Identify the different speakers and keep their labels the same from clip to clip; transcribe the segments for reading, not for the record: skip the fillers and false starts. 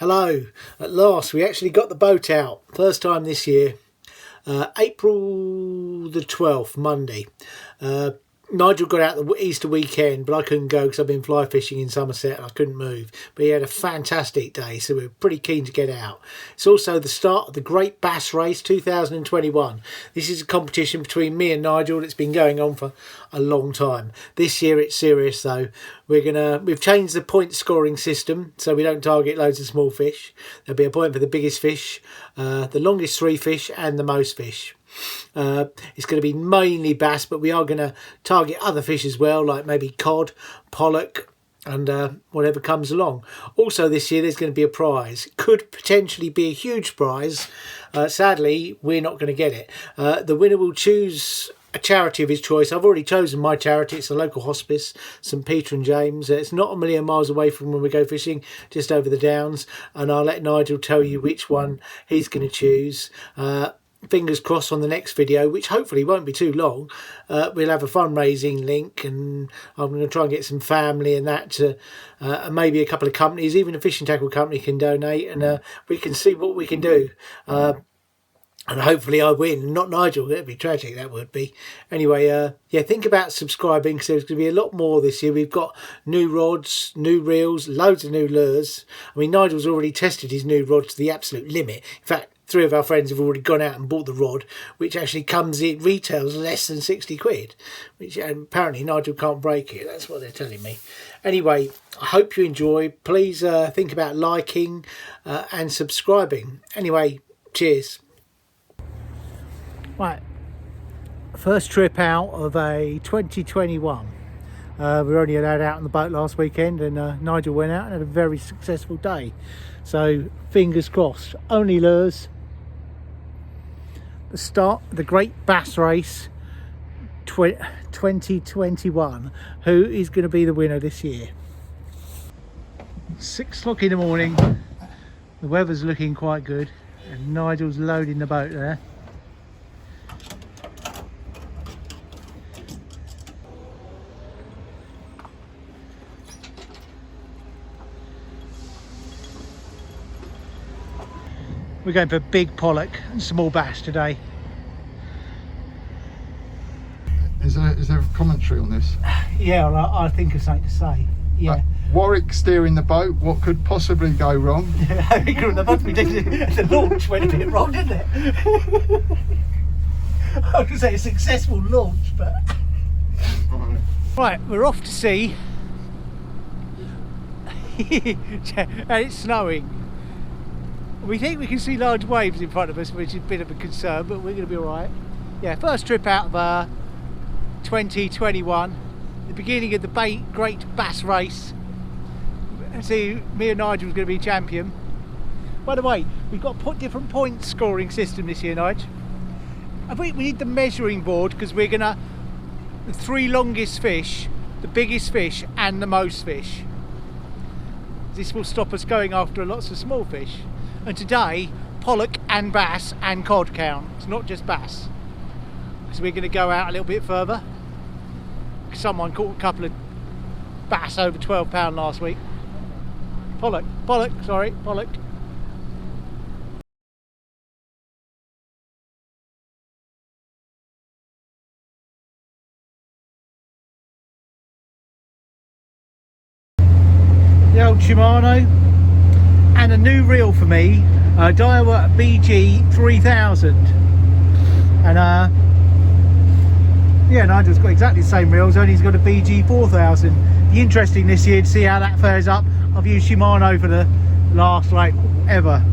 Speaker 1: Hello, at last we actually got the boat out. First time this year. April the 12th, Monday. Nigel got out the Easter weekend, but I couldn't go because I've been fly fishing in Somerset and I couldn't move. But he had a fantastic day, so we were pretty keen to get out. It's also the start of the Great Bass Race 2021. This is a competition between me and Nigel that's been going on for a long time. This year it's serious though. We've changed the point scoring system so we don't target loads of small fish. There'll be a point for the biggest fish, the longest 3 fish and the most fish. It's going to be mainly bass, but we are going to target other fish as well, like maybe cod, pollock and whatever comes along. Also this year there's going to be a prize. Could potentially be a huge prize. Sadly we're not going to get it. The winner will choose a charity of his choice. I've already chosen my charity. It's a local hospice, St Peter and James. It's not a million miles away from when we go fishing, just over the downs, and I'll let Nigel tell you which one he's going to choose. Fingers crossed on the next video, which hopefully won't be too long. We'll have a fundraising link, and I'm going to try and get some family and that to and maybe a couple of companies, even a fishing tackle company can donate, and we can see what we can do. And hopefully I win, not Nigel. That'd be tragic, that would be. Anyway, yeah, think about subscribing because there's going to be a lot more this year. We've got new rods, new reels, loads of new lures. I mean, Nigel's already tested his new rod to the absolute limit. In fact, 3 of our friends have already gone out and bought the rod, which actually comes in, retails less than 60 quid, which apparently Nigel can't break it. That's what they're telling me. Anyway, I hope you enjoy. Please think about liking and subscribing. Anyway, cheers. Right, first trip out of a 2021. We were only allowed out on the boat last weekend, and Nigel went out and had a very successful day. So fingers crossed. Only lures. The start of the Great Bass Race 2021. Who is going to be the winner this year? 6 o'clock in the morning. The weather's looking quite good, and Nigel's loading the boat there. We're going for big pollock and small bass today.
Speaker 2: Is there a commentary on this?
Speaker 1: Yeah, well, I think of something to say. Yeah.
Speaker 2: Warwick steering the boat. What could possibly go wrong?
Speaker 1: The launch went a bit wrong, didn't it? I was going to say a successful launch, but... Right, we're off to sea. And it's snowing. We think we can see large waves in front of us, which is a bit of a concern, but we're going to be alright. Yeah, first trip out of 2021, the beginning of the Great Bass Race. See, me and Nigel was going to be champion. By the way, we've got a different point scoring system this year, Nigel. I think we need the measuring board because we're going to the 3 longest fish, the biggest fish, and the most fish. This will stop us going after lots of small fish. And today, pollock and bass and cod count. It's not just bass. So we're going to go out a little bit further. Someone caught a couple of bass over £12 last week. Pollock, sorry, pollock. The old Shimano. And a new reel for me, Daiwa BG 3000, and yeah, Nigel's got exactly the same reels, only he's got a BG 4000. Be interesting this year to see how that fares up. I've used Shimano for the last like ever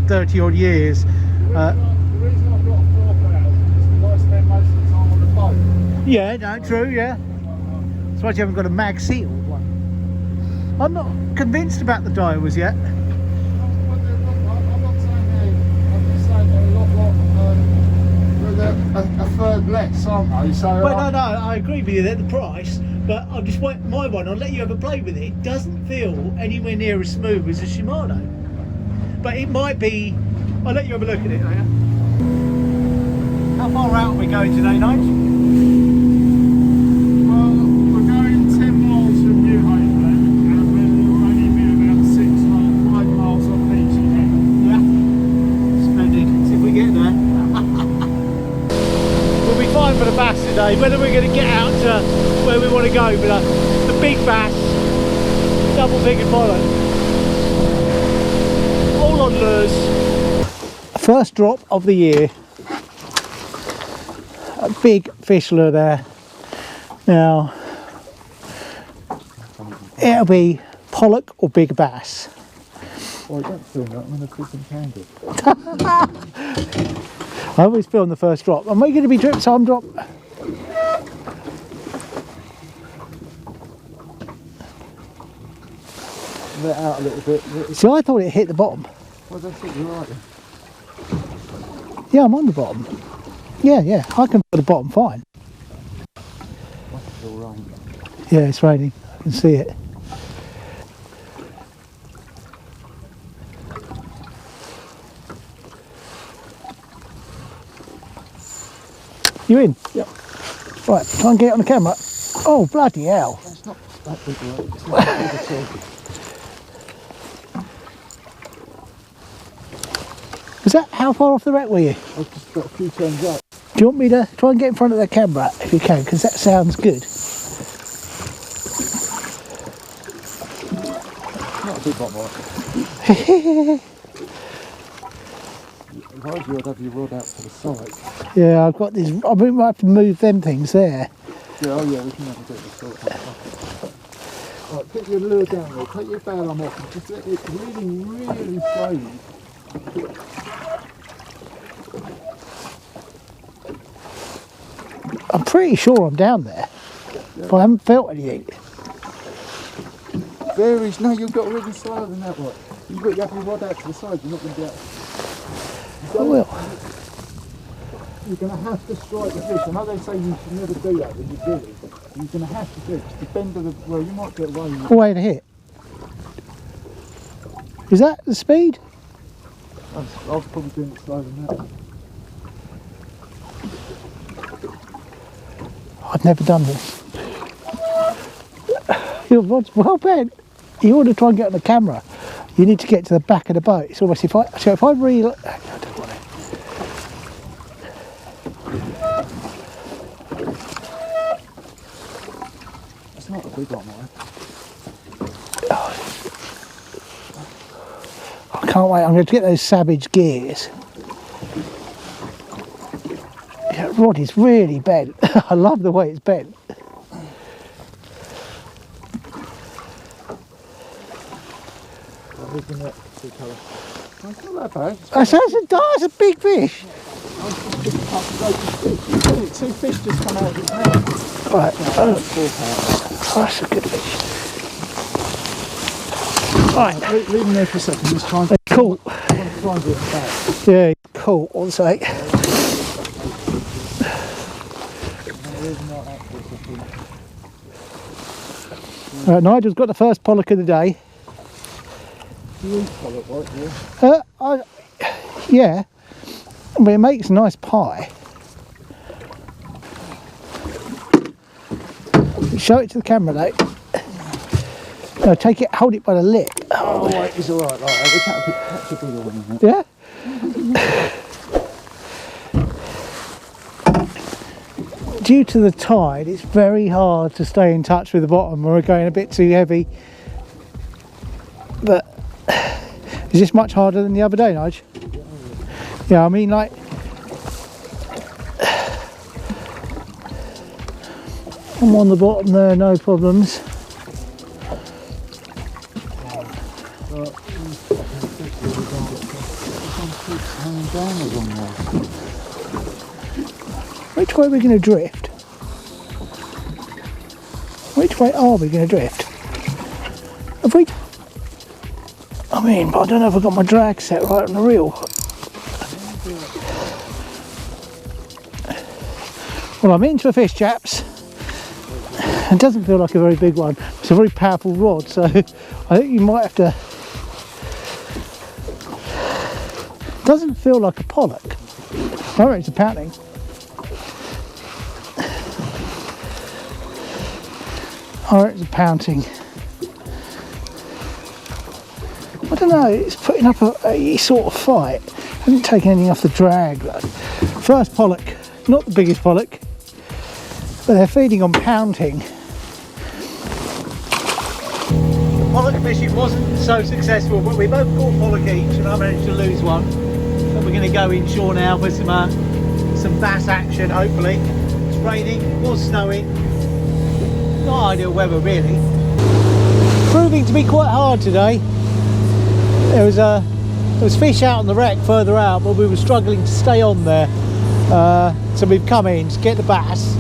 Speaker 1: 30 odd years.
Speaker 2: The reason I've got a 4000 is because I spend most of the time on the boat.
Speaker 1: Yeah, no, true, yeah. That's why you haven't got a mag seal one. I'm not convinced about the Daiwas yet.
Speaker 2: A third less, aren't they? So
Speaker 1: well, no, I agree with you at the price, but I just want my one. I'll let you have a play with it. It doesn't feel anywhere near as smooth as a Shimano, but it might be. I'll let you have a look at it. How far out are we going today, Nigel?
Speaker 2: Well, we're going 10 miles from New Haven, and we'll only be about 5 miles off each
Speaker 1: decide whether we're going to get out to where we want to go, but the big bass, double-fingered pollock, all on lures. First drop of the year. A big fish lure there. Now, it'll be pollock or big bass.
Speaker 2: Oh, I don't film that, I'm going to put some candle.
Speaker 1: I always film the first drop. Am I going to be drip time drop?
Speaker 2: Let out a little bit.
Speaker 1: See, I thought it hit the bottom.
Speaker 2: Well, that's it, you're right then.
Speaker 1: Yeah, I'm on the bottom. Yeah, I can put the bottom fine.
Speaker 2: Must feel rain.
Speaker 1: Yeah, it's raining. I can see it. You in?
Speaker 2: Yep.
Speaker 1: Right, try and get it on the camera. Oh, bloody hell.
Speaker 2: That's not that big, right? It's not big at all.
Speaker 1: Was that, how far off the wreck were you?
Speaker 2: I've just got a few turns up.
Speaker 1: Do you want me to try and get in front of the camera if you can, because that sounds good.
Speaker 2: Not a big one, right? If I was you, I'd have your rod out to the side.
Speaker 1: Yeah, I've got this, I might have to move them things there.
Speaker 2: Yeah, oh yeah, we can have a bit of a sort of. Right, put your lure down there, take your bail arm off and just let it really slowly.
Speaker 1: I'm pretty sure I'm down there, but I haven't felt anything.
Speaker 2: Varies, no, you've got really slower than that, right? You've got to have your rod out to the side, you're not going to be able to.
Speaker 1: I will.
Speaker 2: You're going to have to strike the fish. I know they say you should never do that, but you do it. You're going to have to do it. Just the bend of the, well, you might get away with it.
Speaker 1: Way to hit. Is that the speed?
Speaker 2: I was probably doing it slower than that.
Speaker 1: I've never done this. Your rod's well bent. You ought to try and get on the camera. You need to get to the back of the boat. It's almost if I reel. I don't want it.
Speaker 2: It's not a big one, right?
Speaker 1: I can't wait. I'm going to get those Savage gears. Yeah, rod is really bent. I love the way it's bent.
Speaker 2: It's not that bad.
Speaker 1: That's a big fish.
Speaker 2: Two fish just come out of his mouth.
Speaker 1: Right.
Speaker 2: About 4 pounds.
Speaker 1: That's a good fish. Right.
Speaker 2: Leave him there for a second. Just try and
Speaker 1: Cool.
Speaker 2: I want to try and get him back.
Speaker 1: Yeah, cool. One sec. Nigel's got the first pollock of the day.
Speaker 2: You eat pollock, right?
Speaker 1: Yeah, but it makes a nice pie. Show it to the camera though. No, take it, hold it by the lip.
Speaker 2: Oh, right, it's alright. Right, we catch a bigger one in that.
Speaker 1: Yeah? Due to the tide, it's very hard to stay in touch with the bottom. We're going a bit too heavy. But is this much harder than the other day, Nige? Yeah, I mean, like, I'm on the bottom there, no problems. Which way are we going to drift? Which way are we going to drift? Have we? I mean, I don't know if I've got my drag set right on the reel. Well, I'm into a fish, chaps. It doesn't feel like a very big one. It's a very powerful rod, so I think you might have to... It doesn't feel like a pollock. I reckon it's a pouting. I reckon it's a pouting. I don't know, it's putting up a sort of fight. I haven't taken anything off the drag though. First pollock, not the biggest pollock. but they're feeding on pounding. The pollock fishing wasn't so successful, but we both caught pollock each and I managed to lose one. But we're going to go inshore now for some bass action, hopefully. It's raining, it was snowing. Not ideal weather really. Proving to be quite hard today. There was fish out on the wreck further out, but we were struggling to stay on there. So we've come in to get the bass.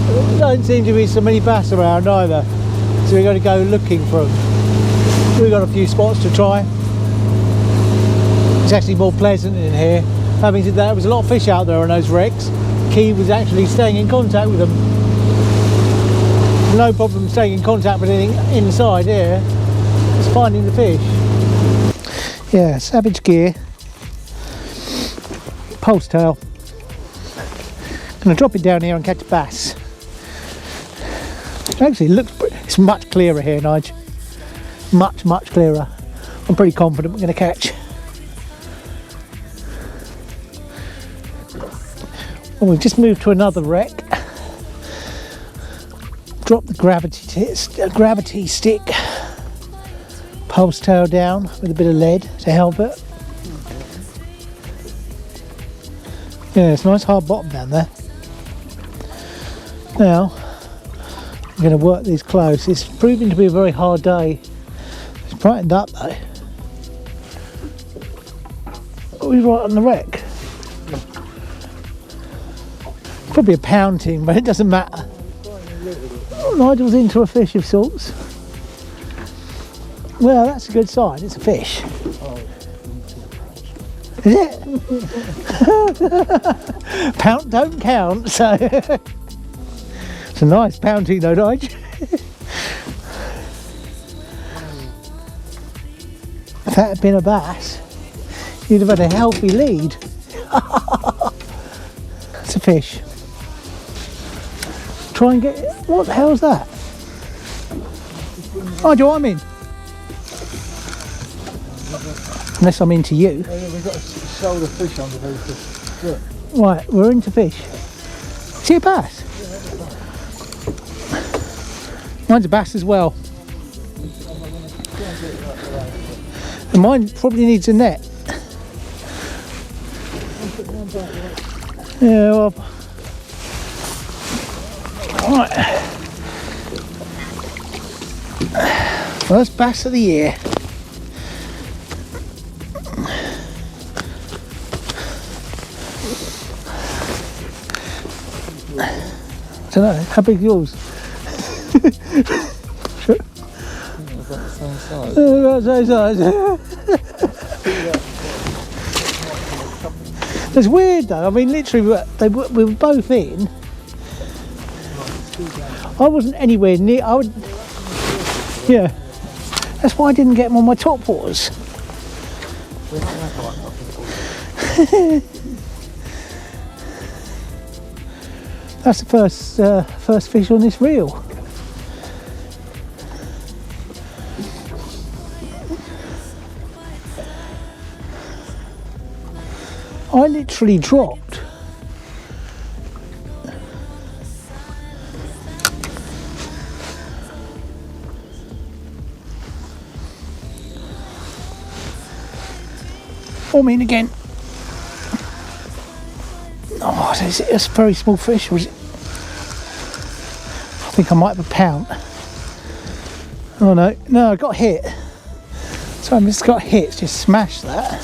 Speaker 1: There don't seem to be so many bass around either, so we're going to go looking for them. We've got a few spots to try. It's actually more pleasant in here. Having said that, there was a lot of fish out there on those wrecks. Key was actually staying in contact with them. No problem staying in contact with anything inside here. It's finding the fish. Yeah, Savage gear, pulse tail. Gonna drop it down here and catch a bass. Actually, it's much clearer here, Nige. Much clearer. I'm pretty confident we're gonna catch. Well, we've just moved to another wreck. Drop the gravity stick. Pulse tail down with a bit of lead to help it. Yeah, it's a nice hard bottom down there. Now, I'm going to work these close. It's proving to be a very hard day. It's brightened up though. Are we right on the wreck? Probably a pounding, but it doesn't matter. Oh, Nigel's into a fish of sorts. Well, that's a good sign. It's a fish. Is it? Pound don't count, so it's a nice pounding though, Nige. If that had been a bass, you'd have had a healthy lead. It's a fish. Try and get it. What the hell's that? Oh, do you know what I mean? Unless I'm into you.
Speaker 2: Oh, yeah, we've got a shoulder fish underneath us. Look.
Speaker 1: Right, we're into fish. See a bass? Mine's a bass as well. And mine probably needs a net. Yeah, well. Right. First bass of the year. I don't know, how big is yours?
Speaker 2: About the same size.
Speaker 1: About the same size. It's weird though, I mean literally we were both in. I wasn't anywhere near, yeah, that's why I didn't get them on my top waters. That's the first fish on this reel. I literally dropped. I mean again. Oh, is it a very small fish or is it? I think I might have a pound. Oh no, I got hit. So I just got hit, just smashed that.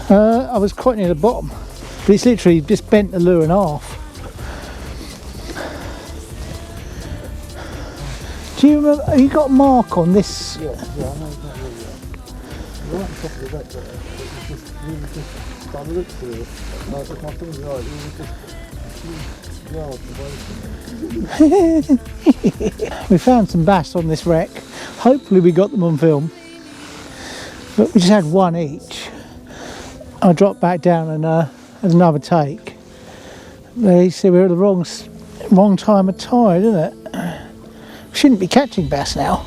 Speaker 1: I was quite near the bottom, but it's literally just bent the lure in half. Do you remember, have you got a mark on this?
Speaker 2: Yeah, I know it's not really right on top of the wreck there. We were just by the looks of it, like if my finger right, we were just yards away from it.
Speaker 1: We found some bass on this wreck. Hopefully we got them on film. But we just had one each. I dropped back down and had another take. They said we were at the wrong time of tide, isn't it? We shouldn't be catching bass now.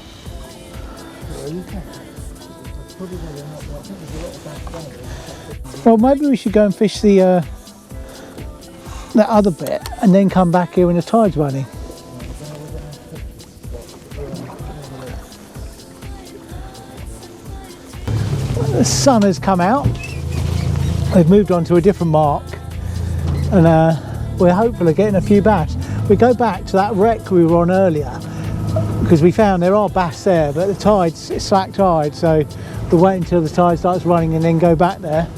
Speaker 1: Well, maybe we should go and fish the that other bit and then come back here when the tide's running. The sun has come out. We've moved on to a different mark, and we're hopeful of getting a few bass. We go back to that wreck we were on earlier because we found there are bass there, but the tide's slack tide, so we'll wait until the tide starts running and then go back there.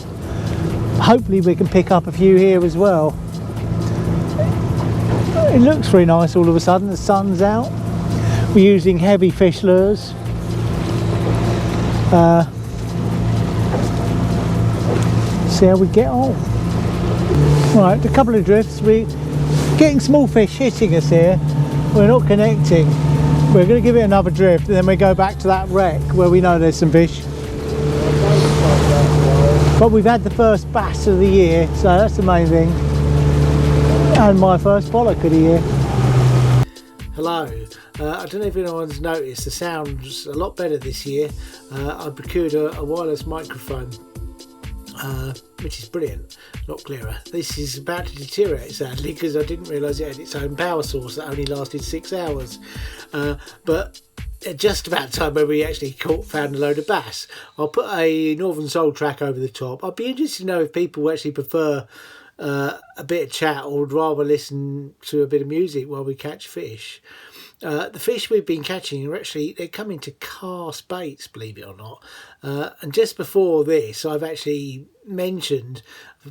Speaker 1: Hopefully we can pick up a few here as well. It looks very nice all of a sudden. The sun's out. We're using heavy fish lures. See how we get on. Right, a couple of drifts. We're getting small fish hitting us here. We're not connecting. We're going to give it another drift and then we go back to that wreck where we know there's some fish. But we've had the first bass of the year, so that's the main thing. And my first Pollock of the year. Hello. I don't know if anyone's noticed, the sound's a lot better this year. I procured a wireless microphone, which is brilliant, a lot clearer. This is about to deteriorate sadly because I didn't realise it had its own power source that only lasted 6 hours. But just about time where we actually found a load of bass. I'll put a Northern Soul track over the top. I'd be interested to know if people actually prefer a bit of chat or would rather listen to a bit of music while we catch fish. The fish we've been catching are actually, they're coming to cast baits, believe it or not. And just before this, I've actually mentioned,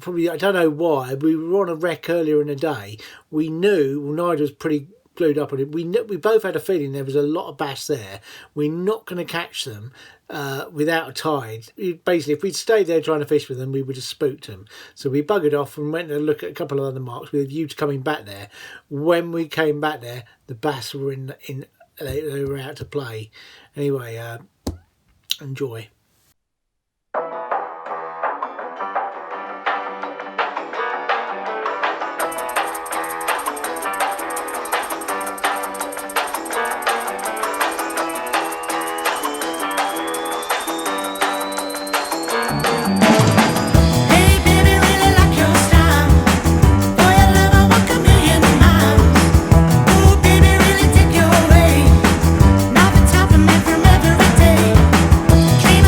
Speaker 1: probably, I don't know why, we were on a wreck earlier in the day. We knew, well, Nigel was pretty glued up on it. We both had a feeling there was a lot of bass there. We're not going to catch them without a tide. Basically, if we'd stayed there trying to fish with them, we would have spooked them. So we buggered off and went to look at a couple of other marks with a view to coming back there. When we came back there, the bass were they were out to play. Anyway, enjoy.
Speaker 3: Dream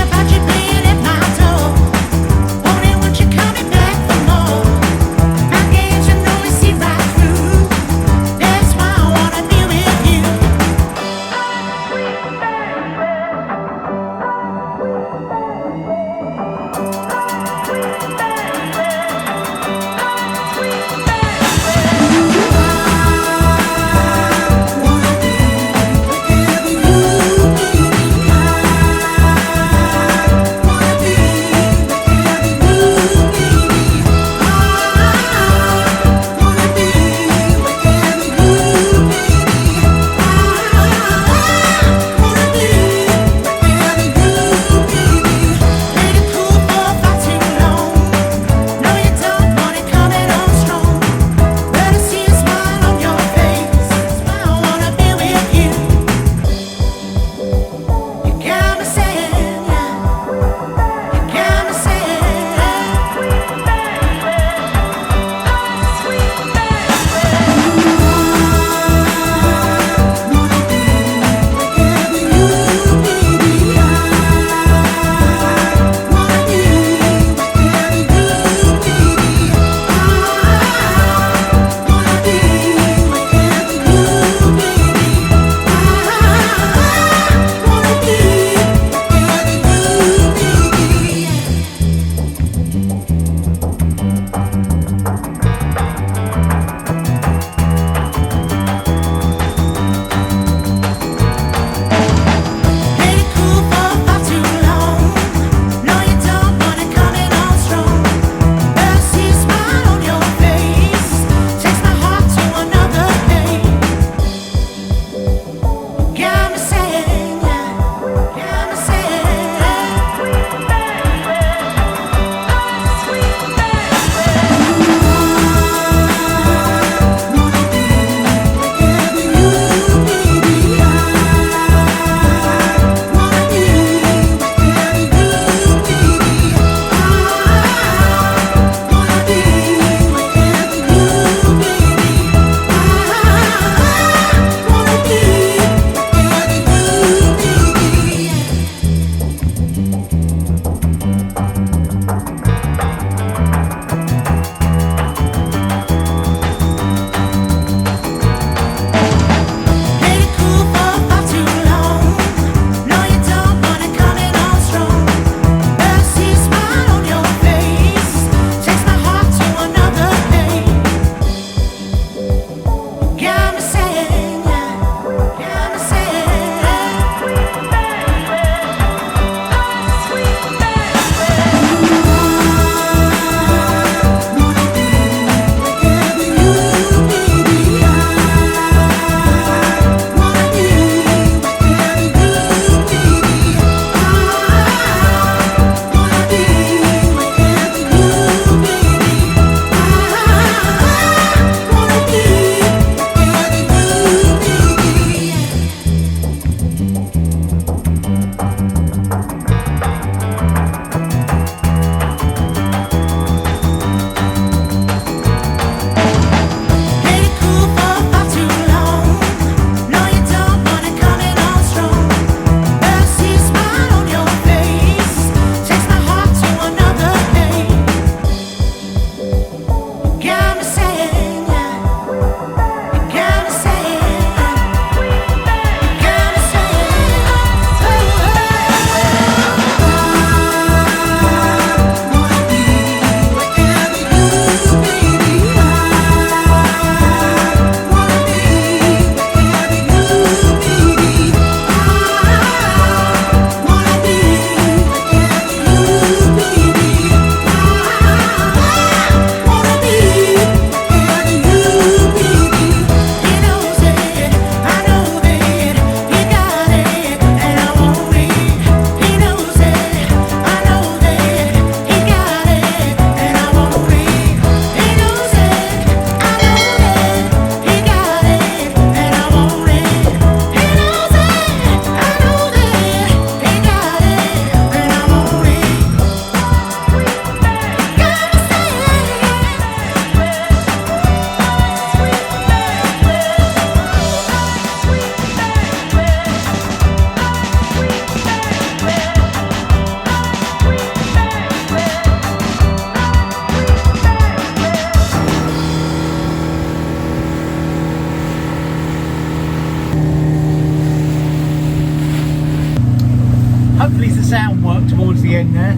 Speaker 1: hopefully the sound worked towards the end there.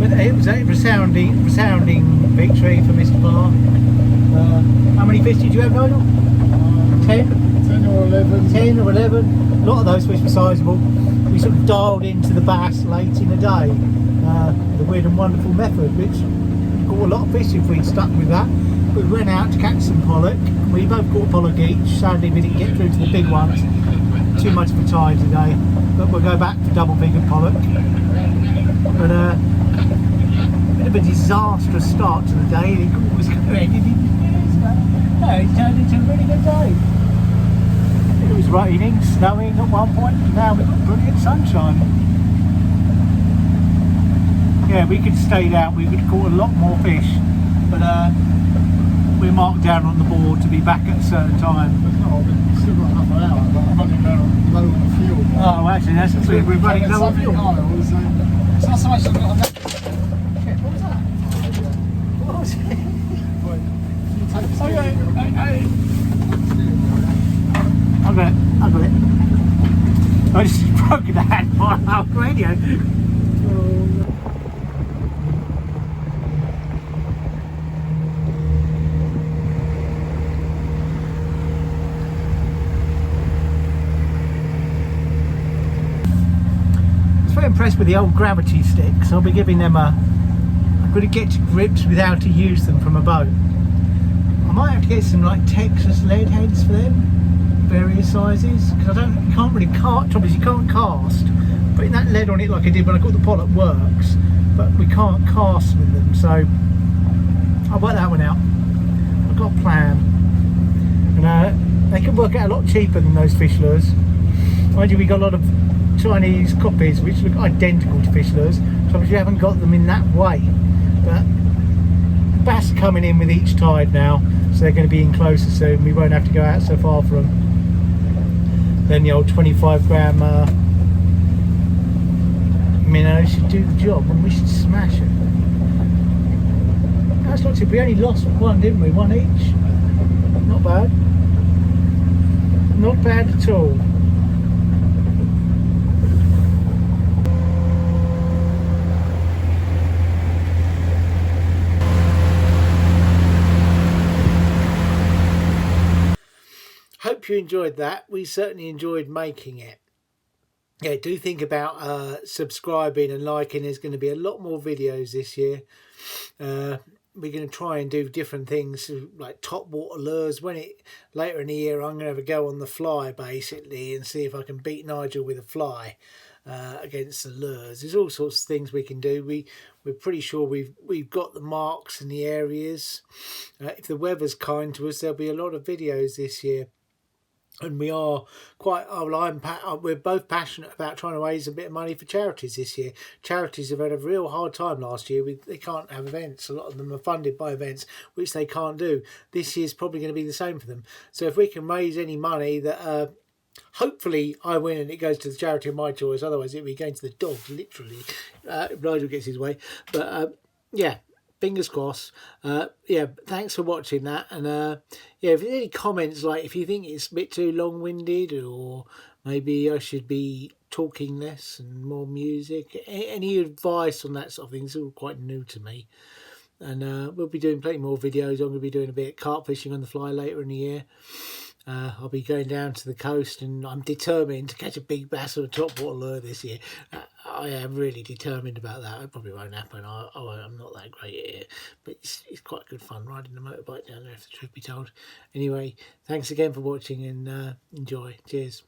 Speaker 1: But it was a resounding victory for Mr. Barr. How many fish did you have, Nigel?
Speaker 2: 10 or 11.
Speaker 1: 10 or 11. A lot of those fish were sizable. We sort of dialed into the bass late in the day. The weird and wonderful method, which caught a lot of fish if we'd stuck with that. We went out to catch some pollock. We both caught pollock each. Sadly, we didn't get through to the big ones. Too much of a tide today. But we'll go back for double-fingered pollock. But a bit of a disastrous start to the day. The call was correct. No, it turned into a really good day. It was raining, snowing at one point, and now we've got brilliant sunshine. Yeah, we could have stayed out, we could have caught a lot more fish, but we're marked down on the board to be back at a certain time.
Speaker 2: No, we've still got half an hour, but I'm running low on the fuel.
Speaker 1: Oh, actually, that's the thing, we're running low on fuel.
Speaker 2: It's not so much I've got a
Speaker 1: Shit, what was that? What was it? I got it. I just broke the handball out of the radio. I was very impressed with the old gravity sticks. I'll be giving them I'm going to get to grips with how to use them from a boat. I might have to get some like Texas lead heads for them, various sizes, because you can't really cast. Trouble is you can't cast. Putting that lead on it like I did when I caught the Pollock works, but we can't cast with them. So I'll work that one out. I've got a plan, and they can work out a lot cheaper than those fish lures. Mind you, we got a lot of Chinese copies which look identical to fish lures, so we haven't got them in that way. But bass are coming in with each tide now, so they're going to be in closer soon. We won't have to go out so far for them. Then the old 25 gram minnow should do the job, and we should smash it. That's not too. We only lost one, didn't we? One each. Not bad. Not bad at all. Hope you enjoyed that. We certainly enjoyed making it. Yeah, do think about subscribing and liking. There's going to be a lot more videos this year. We're going to try and do different things like top water lures. Later in the year, I'm going to have a go on the fly basically and see if I can beat Nigel with a fly against the lures. There's all sorts of things we can do. We're pretty sure we've got the marks in the areas. If the weather's kind to us, there'll be a lot of videos this year. And we are quite, we're both passionate about trying to raise a bit of money for charities this year. Charities have had a real hard time last year. They can't have events. A lot of them are funded by events, which they can't do. This year's probably going to be the same for them. So if we can raise any money that, hopefully I win and it goes to the charity of my choice. Otherwise it'll be going to the dogs, literally, if Nigel gets his way. But, yeah. Fingers crossed. Yeah, thanks for watching that. And yeah, if there's any comments, like if you think it's a bit too long-winded, or maybe I should be talking less and more music, any advice on that sort of thing, it's all quite new to me. And we'll be doing plenty more videos. I'm going to be doing a bit of carp fishing on the fly later in the year. I'll be going down to the coast, and I'm determined to catch a big bass on a top water lure this year. I am really determined about that. It probably won't happen. I'm not that great at it, but it's quite good fun riding the motorbike down there, if the truth be told. Anyway, thanks again for watching, and enjoy. Cheers.